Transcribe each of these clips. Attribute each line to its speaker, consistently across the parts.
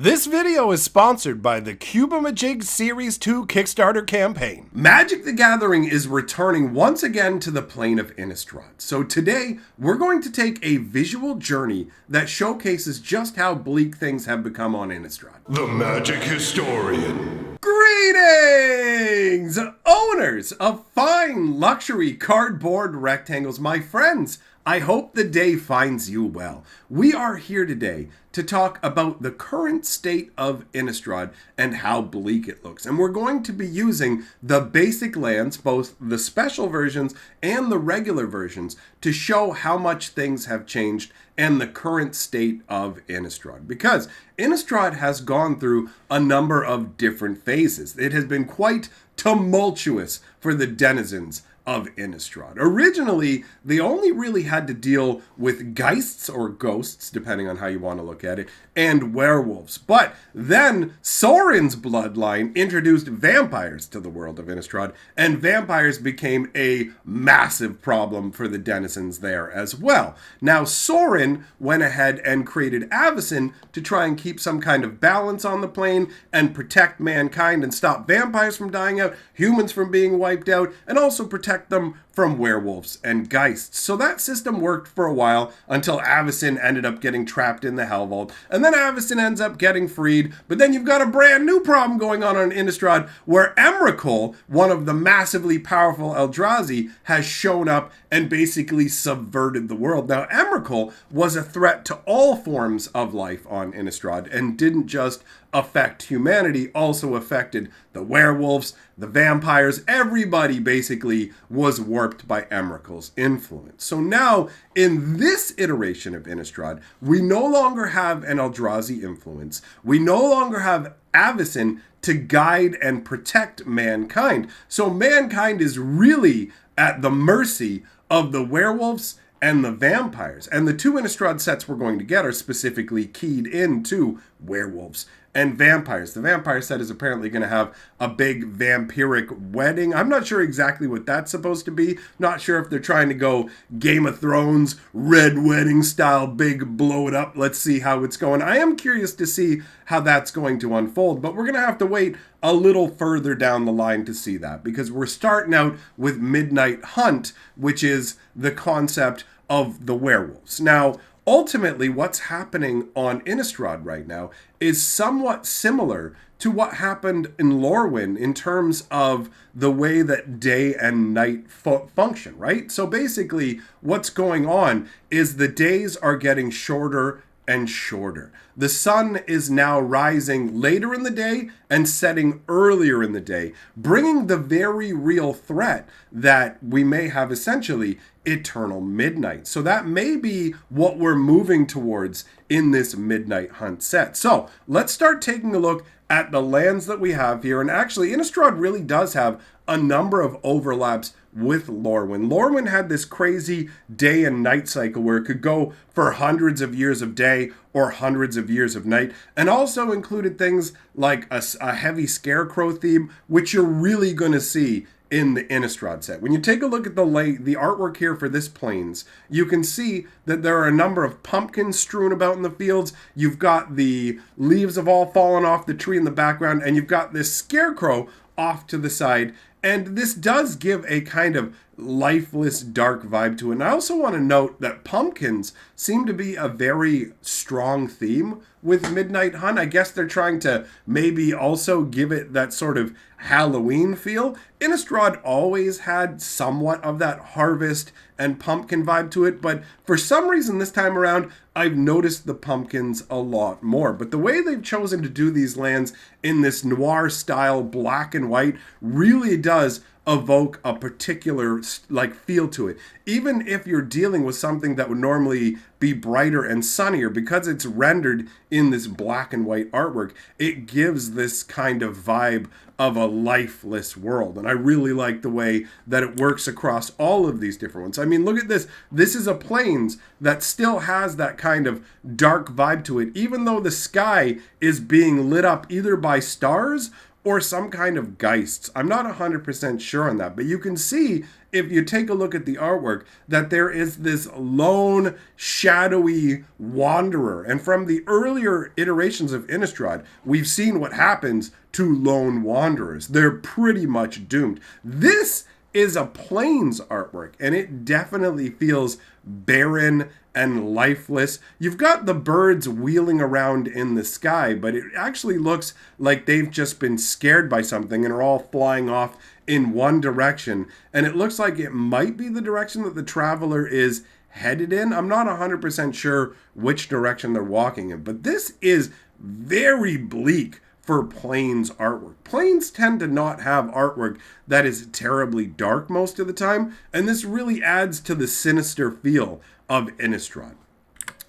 Speaker 1: This video is sponsored by the Cubamajig Series 2 Kickstarter campaign. Magic the Gathering is returning once again to the plane of Innistrad. So today, we're going to take a visual journey that showcases just how bleak things have become on Innistrad.
Speaker 2: The Magic Historian.
Speaker 1: Greetings, owners of fine luxury cardboard rectangles, my friends. I hope the day finds you well. We are here today to talk about the current state of Innistrad and how bleak it looks. And we're going to be using the basic lands, both the special versions and the regular versions, to show how much things have changed and the current state of Innistrad. Because Innistrad has gone through a number of different phases. It has been quite tumultuous for the denizens of Innistrad. Originally, they only really had to deal with geists or ghosts, depending on how you want to look at it, and werewolves. But then Sorin's bloodline introduced vampires to the world of Innistrad, and vampires became a massive problem for the denizens there as well. Now, Sorin went ahead and created Avacyn to try and keep some kind of balance on the plane and protect mankind and stop vampires from dying out, humans from being wiped out, and also protect them from werewolves and geists. So that system worked for a while until Avacyn ended up getting trapped in the Hell Vault, and then Avacyn ends up getting freed. But then you've got a brand new problem going on Innistrad, where Emrakul, one of the massively powerful Eldrazi, has shown up and basically subverted the world. Now, Emrakul was a threat to all forms of life on Innistrad and didn't just affect humanity, also affected the werewolves, the vampires. Everybody basically was warped by Emrakul's influence. So now, in this iteration of Innistrad, we no longer have an Eldrazi influence. We no longer have Avacyn to guide and protect mankind. So mankind is really at the mercy of the werewolves and the vampires. And the two Innistrad sets we're going to get are specifically keyed into werewolves and vampires. The vampire set is apparently going to have a big vampiric wedding. I'm not sure exactly what that's supposed to be. Not sure if they're trying to go Game of Thrones, Red Wedding style, big blow it up. Let's see how it's going. I am curious to see how that's going to unfold, but we're going to have to wait a little further down the line to see that, because we're starting out with Midnight Hunt, which is the concept of the werewolves. Now, ultimately, what's happening on Innistrad right now is somewhat similar to what happened in Lorwyn in terms of the way that day and night function, right? So basically, what's going on is the days are getting shorter and shorter. The sun is now rising later in the day and setting earlier in the day, bringing the very real threat that we may have essentially eternal midnight. So that may be what we're moving towards in this Midnight Hunt set. So let's start taking a look at the lands that we have here. And actually, Innistrad really does have a number of overlaps with Lorwyn. Lorwyn had this crazy day and night cycle where it could go for hundreds of years of day or hundreds of years of night, and also included things like a heavy scarecrow theme, which you're really going to see in the Innistrad set. When you take a look at the artwork here for this Plains, you can see that there are a number of pumpkins strewn about in the fields. You've got the leaves have all fallen off the tree in the background, and you've got this scarecrow off to the side. And this does give a kind of lifeless, dark vibe to it. And I also want to note that pumpkins seem to be a very strong theme with Midnight Hunt. I guess they're trying to maybe also give it that sort of Halloween feel. Innistrad always had somewhat of that harvest and pumpkin vibe to it, but for some reason this time around, I've noticed the pumpkins a lot more. But the way they've chosen to do these lands in this noir style, black and white, really does evoke a particular feel to it. Even if you're dealing with something that would normally be brighter and sunnier, because it's rendered in this black and white artwork, it gives this kind of vibe of a lifeless world. And I really like the way that it works across all of these different ones. I mean, look at this. This is a Plains that still has that kind of dark vibe to it, even though the sky is being lit up either by stars or some kind of geists. I'm not 100% sure on that, but you can see if you take a look at the artwork that there is this lone, shadowy wanderer. And from the earlier iterations of Innistrad, we've seen what happens to lone wanderers. They're pretty much doomed. This is a Plains artwork, and it definitely feels barren and lifeless. You've got the birds wheeling around in the sky, but it actually looks like they've just been scared by something and are all flying off in one direction. And it looks like it might be the direction that the traveler is headed in. I'm not 100% sure which direction they're walking in, but this is very bleak for Plains artwork. Plains tend to not have artwork that is terribly dark most of the time, and this really adds to the sinister feel of Innistrad.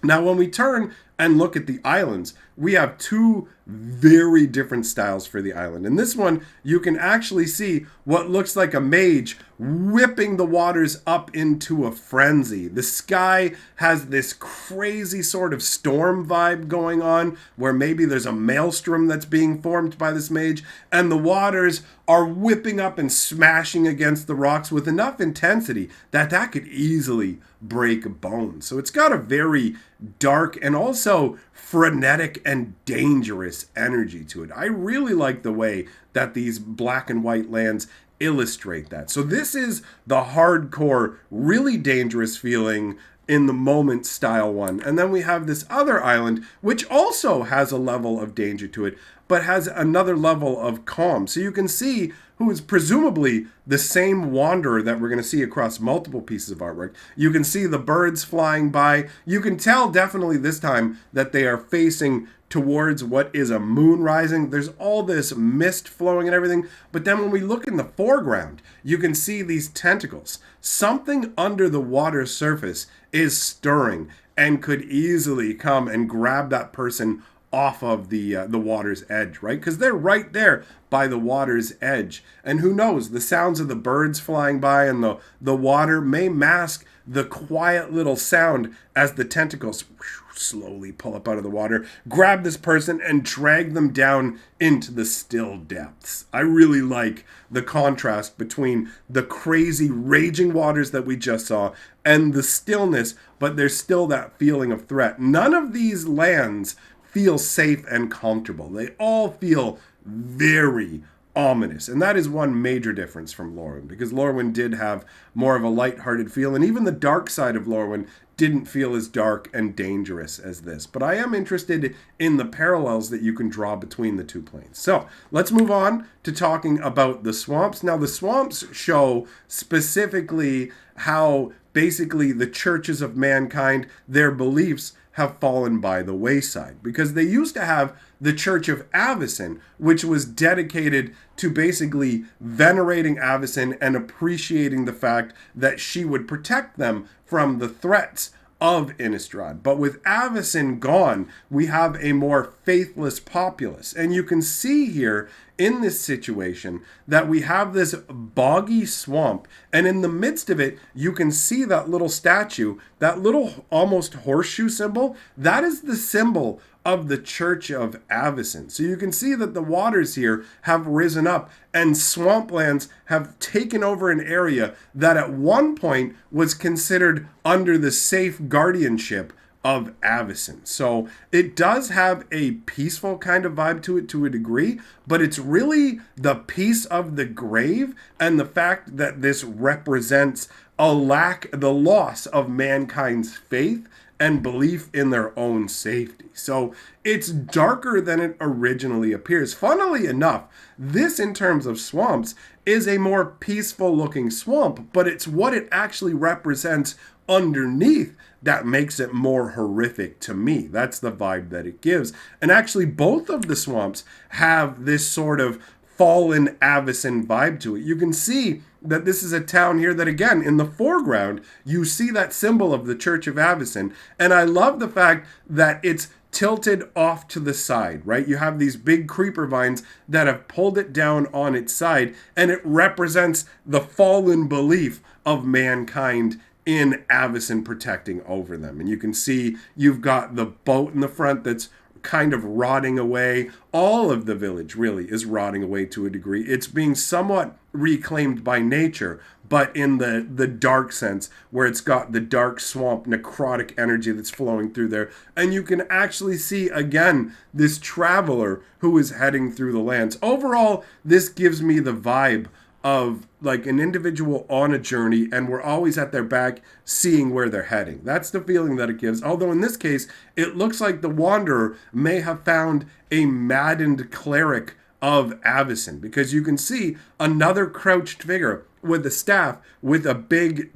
Speaker 1: Now, when we turn and look at the islands, we have two very different styles for the island. In this one, you can actually see what looks like a mage whipping the waters up into a frenzy. The sky has this crazy sort of storm vibe going on, where maybe there's a maelstrom that's being formed by this mage, and the waters are whipping up and smashing against the rocks with enough intensity that could easily break bones. So it's got a very dark and also frenetic and dangerous energy to it. I really like the way that these black and white lands illustrate that. So this is the hardcore, really dangerous feeling in the moment style one. And then we have this other island, which also has a level of danger to it, but has another level of calm. So you can see who is presumably the same wanderer that we're going to see across multiple pieces of artwork. You can see the birds flying by. You can tell definitely this time that they are facing towards what is a moon rising. There's all this mist flowing and everything. But then when we look in the foreground, you can see these tentacles. Something under the water surface is stirring and could easily come and grab that person off of the water's edge, right? Because they're right there by the water's edge. And who knows, the sounds of the birds flying by and the water may mask the quiet little sound as the tentacles slowly pull up out of the water, grab this person, and drag them down into the still depths. I really like the contrast between the crazy raging waters that we just saw and the stillness, but there's still that feeling of threat. None of these lands feel safe and comfortable. They all feel very ominous. And that is one major difference from Lorwyn, because Lorwyn did have more of a lighthearted feel, and even the dark side of Lorwyn didn't feel as dark and dangerous as this. But I am interested in the parallels that you can draw between the two planes. So let's move on to talking about the swamps. Now, the swamps show specifically how basically the churches of mankind, their beliefs have fallen by the wayside, because they used to have the Church of Avacyn, which was dedicated to basically venerating Avacyn and appreciating the fact that she would protect them from the threats of Innistrad. But with Avacyn gone, we have a more faithless populace. And you can see here in this situation that we have this boggy swamp, and in the midst of it, you can see that little statue, that little almost horseshoe symbol. That is the symbol of the Church of Avacyn. So you can see that the waters here have risen up, and swamplands have taken over an area that at one point was considered under the safe guardianship of Avacyn. So it does have a peaceful kind of vibe to it to a degree, but it's really the peace of the grave and the fact that this represents the loss of mankind's faith and belief in their own safety. So it's darker than it originally appears. Funnily enough, this in terms of swamps is a more peaceful looking swamp, but it's what it actually represents underneath that makes it more horrific to me. That's the vibe that it gives. And actually both of the swamps have this sort of fallen Avacyn vibe to it. You can see that this is a town here that, again, in the foreground, you see that symbol of the Church of Avacyn. And I love the fact that it's tilted off to the side, right? You have these big creeper vines that have pulled it down on its side, and it represents the fallen belief of mankind in Avacyn protecting over them. And you can see you've got the boat in the front that's kind of rotting away. All of the village really is rotting away to a degree. It's being somewhat reclaimed by nature, but in the dark sense, where it's got the dark swamp necrotic energy that's flowing through there. And you can actually see, again, this traveler who is heading through the lands. Overall, this gives me the vibe of like an individual on a journey, and we're always at their back seeing where they're heading. That's the feeling that it gives. Although in this case, it looks like the wanderer may have found a maddened cleric of Avacyn, because you can see another crouched figure with a staff with a big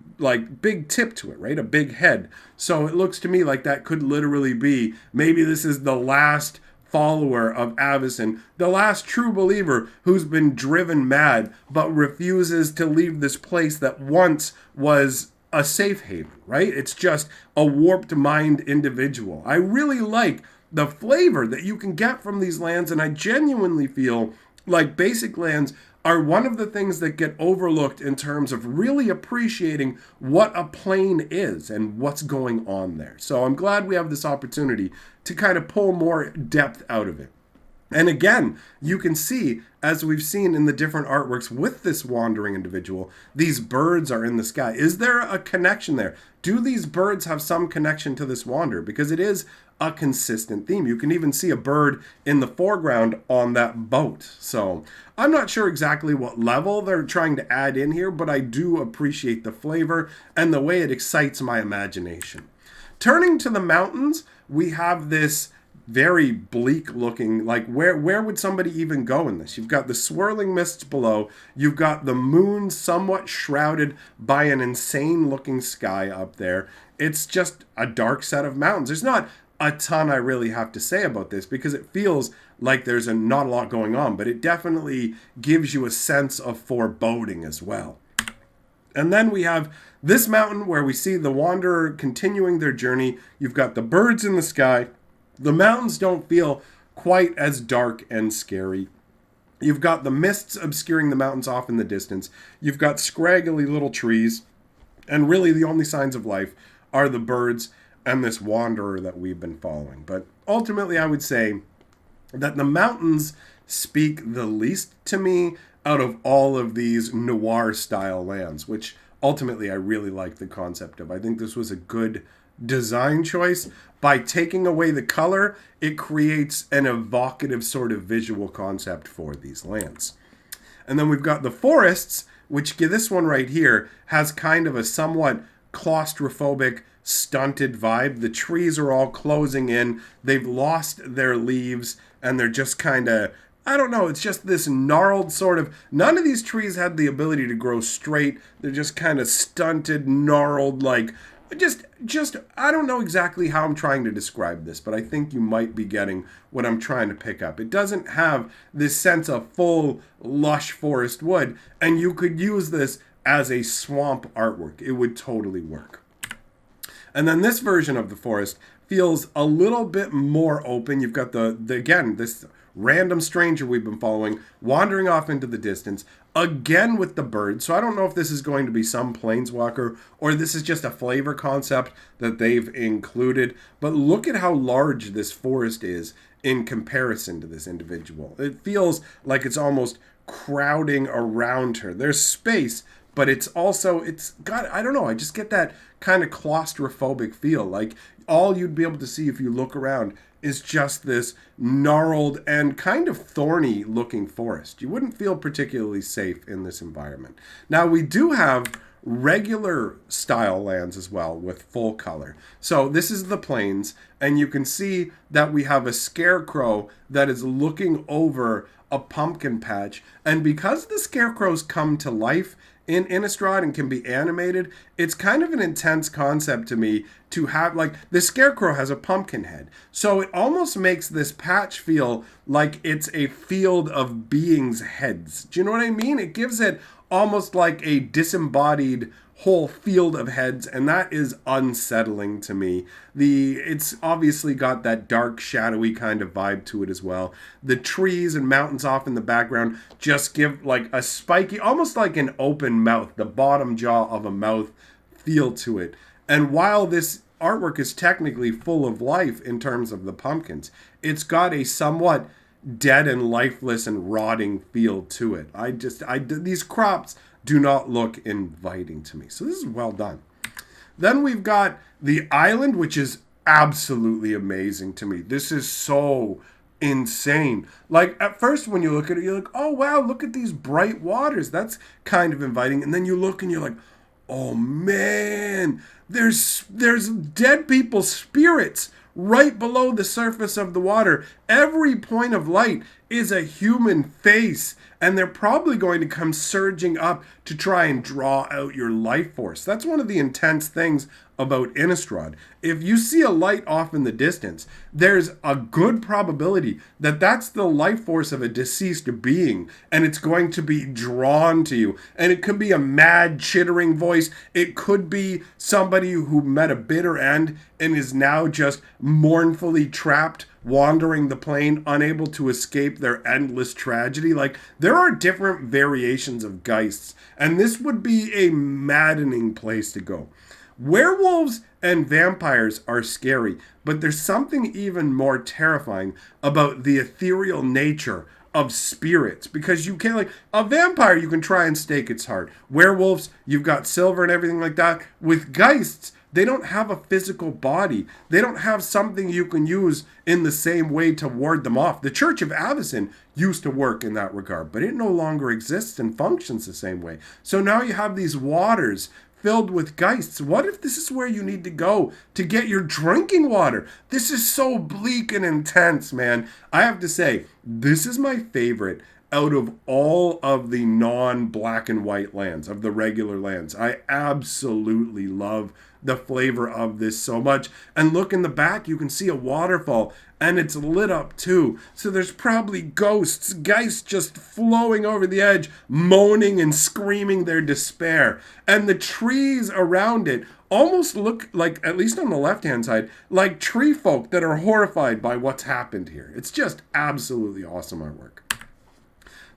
Speaker 1: tip to it, right? A big head. So it looks to me like that could literally be, maybe this is the last follower of Avacyn, the last true believer who's been driven mad but refuses to leave this place that once was a safe haven, right? It's just a warped mind individual. I really like the flavor that you can get from these lands, and I genuinely feel like basic lands are one of the things that get overlooked in terms of really appreciating what a plane is and what's going on there. So I'm glad we have this opportunity to kind of pull more depth out of it. And again, you can see, as we've seen in the different artworks with this wandering individual, these birds are in the sky. Is there a connection there? Do these birds have some connection to this wanderer? Because it is a consistent theme. You can even see a bird in the foreground on that boat. So I'm not sure exactly what level they're trying to add in here, but I do appreciate the flavor and the way it excites my imagination. Turning to the mountains, we have this very bleak looking, like where would somebody even go in this? You've got the swirling mists below, you've got the moon somewhat shrouded by an insane looking sky up there. It's just a dark set of mountains. There's not a ton I really have to say about this because it feels like there's not a lot going on, but it definitely gives you a sense of foreboding as well. And then we have this mountain where we see the wanderer continuing their journey. You've got the birds in the sky. The mountains don't feel quite as dark and scary. You've got the mists obscuring the mountains off in the distance. You've got scraggly little trees. And really the only signs of life are the birds and this wanderer that we've been following. But ultimately, I would say that the mountains speak the least to me out of all of these noir-style lands, which ultimately I really like the concept of. I think this was a good design choice. By taking away the color, it creates an evocative sort of visual concept for these lands. And then we've got the forests, which this one right here has kind of a somewhat claustrophobic, stunted vibe. The trees are all closing in. They've lost their leaves, and they're just kind of, I don't know, it's just this gnarled sort of, none of these trees had the ability to grow straight. They're just kind of stunted, gnarled, like, just I don't know exactly how I'm trying to describe this, but I think you might be getting what I'm trying to pick up. It doesn't have this sense of full, lush forest wood, and you could use this as a swamp artwork. It would totally work. And then this version of the forest feels a little bit more open. You've got again, this random stranger we've been following wandering off into the distance, again with the birds. So I don't know if this is going to be some planeswalker or this is just a flavor concept that they've included. But look at how large this forest is in comparison to this individual. It feels like it's almost crowding around her. There's space, but it's got, I don't know, I just get that kind of claustrophobic feel. Like all you'd be able to see if you look around is just this gnarled and kind of thorny looking forest. You wouldn't feel particularly safe in this environment. Now we do have regular style lands as well with full color. So this is the plains, and you can see that we have a scarecrow that is looking over a pumpkin patch. And because the scarecrows come to life in Innistrad and can be animated, it's kind of an intense concept to me to have, like, the scarecrow has a pumpkin head. So it almost makes this patch feel like it's a field of beings' heads. Do you know what I mean? It gives it almost like a disembodied whole field of heads, and that is unsettling to me. It's obviously got that dark, shadowy kind of vibe to it as well. The trees and mountains off in the background just give like a spiky, almost like an open mouth, the bottom jaw of a mouth feel to it. And while this artwork is technically full of life in terms of the pumpkins. It's got a somewhat dead and lifeless and rotting feel to it. These crops do not look inviting to me. So this is well done. Then we've got the island, which is absolutely amazing to me. This is so insane. Like, at first when you look at it, you're like, oh wow, look at these bright waters. That's kind of inviting. And then you look and you're like, oh man, there's dead people's spirits right below the surface of the water. Every point of light is a human face, and they're probably going to come surging up to try and draw out your life force. That's one of the intense things about Innistrad. If you see a light off in the distance, there's a good probability that that's the life force of a deceased being, and it's going to be drawn to you. And it could be a mad, chittering voice. It could be somebody who met a bitter end and is now just mournfully trapped, wandering the plane, unable to escape their endless tragedy. Like, there are different variations of geists, and this would be a maddening place to go. Werewolves and vampires are scary, but there's something even more terrifying about the ethereal nature of spirits, because you can, like, a vampire, you can try and stake its heart. Werewolves, you've got silver and everything like that. With geists, they don't have a physical body. They don't have something you can use in the same way to ward them off. The Church of Avacyn used to work in that regard, but it no longer exists and functions the same way. So now you have these waters filled with geists. What if this is where you need to go to get your drinking water? This is so bleak and intense, man. I have to say, this is my favorite out of all of the non-black and white lands, of the regular lands. I absolutely love the flavor of this so much. And look in the back, you can see a waterfall, and it's lit up too. So there's probably ghosts, geists just flowing over the edge, moaning and screaming their despair. And the trees around it almost look like, at least on the left-hand side, like tree folk that are horrified by what's happened here. It's just absolutely awesome artwork.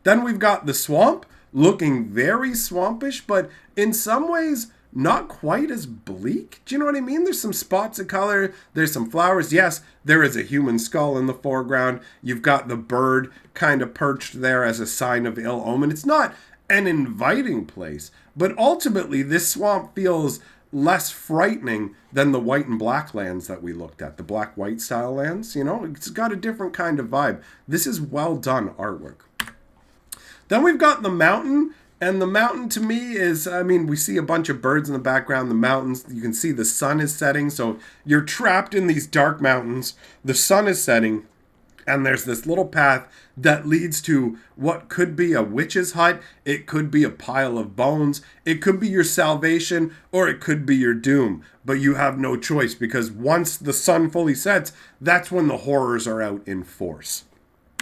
Speaker 1: Then we've got the swamp, looking very swampish, but in some ways not quite as bleak. Do you know what I mean? There's some spots of color. There's some flowers. Yes, there is a human skull in the foreground. You've got the bird kind of perched there as a sign of ill omen. It's not an inviting place, but ultimately this swamp feels less frightening than the white and black lands that we looked at, the black-white style lands. You know, it's got a different kind of vibe. This is well done artwork. Then we've got the mountain. And the mountain to me is, I mean, we see a bunch of birds in the background, the mountains, you can see the sun is setting, so you're trapped in these dark mountains, the sun is setting, and there's this little path that leads to what could be a witch's hut, it could be a pile of bones, it could be your salvation, or it could be your doom, but you have no choice, because once the sun fully sets, that's when the horrors are out in force.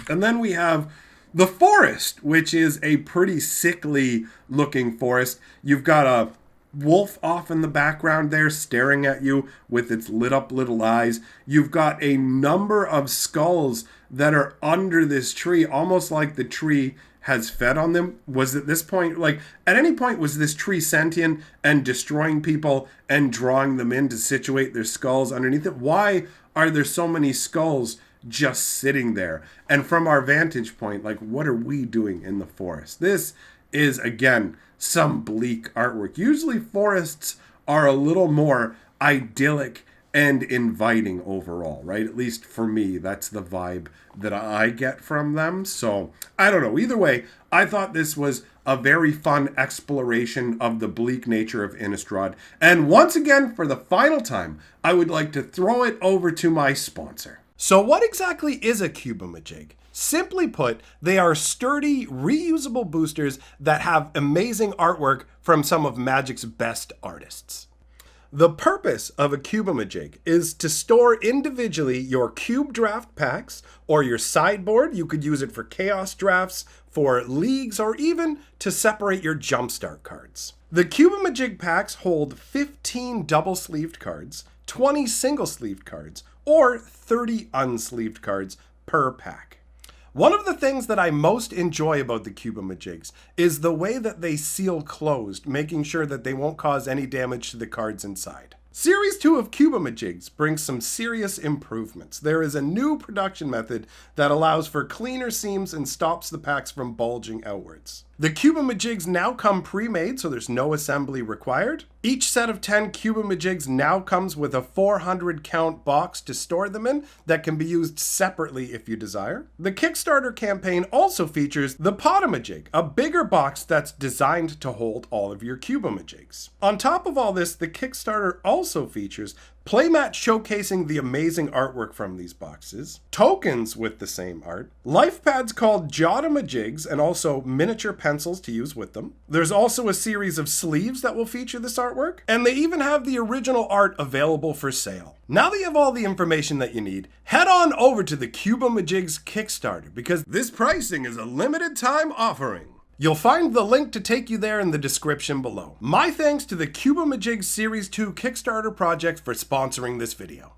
Speaker 1: And then we have the forest, which is a pretty sickly looking forest. You've got a wolf off in the background there staring at you with its lit up little eyes. You've got a number of skulls that are under this tree, almost like the tree has fed on them. Was at this point, like at any point, was this tree sentient and destroying people and drawing them in to situate their skulls underneath it? Why are there so many skulls just sitting there? And from our vantage point, like, what are we doing in the forest? This is, again, some bleak artwork. Usually forests are a little more idyllic and inviting overall, right? At least for me, that's the vibe that I get from them. So I don't know. Either way, I thought this was a very fun exploration of the bleak nature of Innistrad. And once again, for the final time, I would like to throw it over to my sponsor. So what exactly is a cubomajig? Simply put, they are sturdy, reusable boosters that have amazing artwork from some of Magic's best artists. The purpose of a cubomajig is to store individually your cube draft packs or your sideboard. You could use it for chaos drafts, for leagues, or even to separate your jumpstart cards. The cubomajig packs hold 15 double-sleeved cards, 20 single-sleeved cards, or 30 unsleeved cards per pack. One of the things that I most enjoy about the cubomajigs is the way that they seal closed, making sure that they won't cause any damage to the cards inside. Series 2 of Cubamajigs brings some serious improvements. There is a new production method that allows for cleaner seams and stops the packs from bulging outwards. The Cubamajigs now come pre-made, so there's no assembly required. Each set of 10 Cubamajigs now comes with a 400 count box to store them in that can be used separately if you desire. The Kickstarter campaign also features the Potamajig, a bigger box that's designed to hold all of your Cubamajigs. On top of all this, the Kickstarter also features playmats showcasing the amazing artwork from these boxes, tokens with the same art, life pads called Jotamajigs, and also miniature pencils to use with them. There's also a series of sleeves that will feature this artwork, and they even have the original art available for sale. Now that you have all the information that you need, head on over to the Cubamajigs Kickstarter, because this pricing is a limited time offering. You'll find the link to take you there in the description below. My thanks to the Cubamajigs Series 2 Kickstarter project for sponsoring this video.